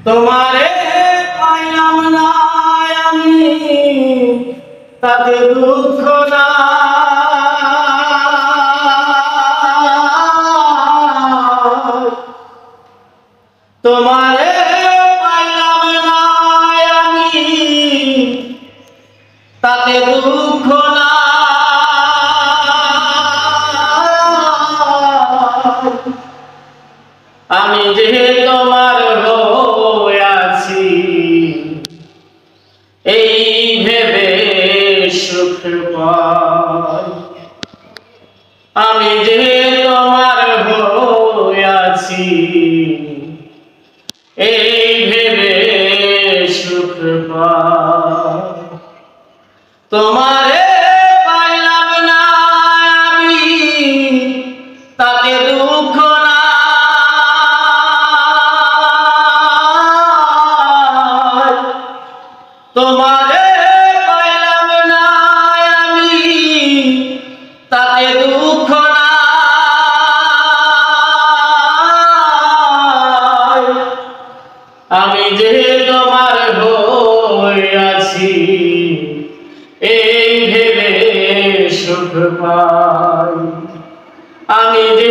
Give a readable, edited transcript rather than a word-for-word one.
তোমারে পাইলাম না আমি তাতে দুঃখ না, তোমারে পাইলাম না আমি তাতে দুঃখ না। আমি যে তোমার হয়ে আছি এই ভেবে সুখ পাই, আমি যে তোমার হয়ে আছি এই ভেবে সুখ পাই। তোমারে পাইলাম না আমি তাতে দুঃখ না, তোমারে পাইলাম না আমি তাতে দুঃখ না। আমি যে তোমার হয়ে আছি এই ভেবে সুখ পাই, আমি যে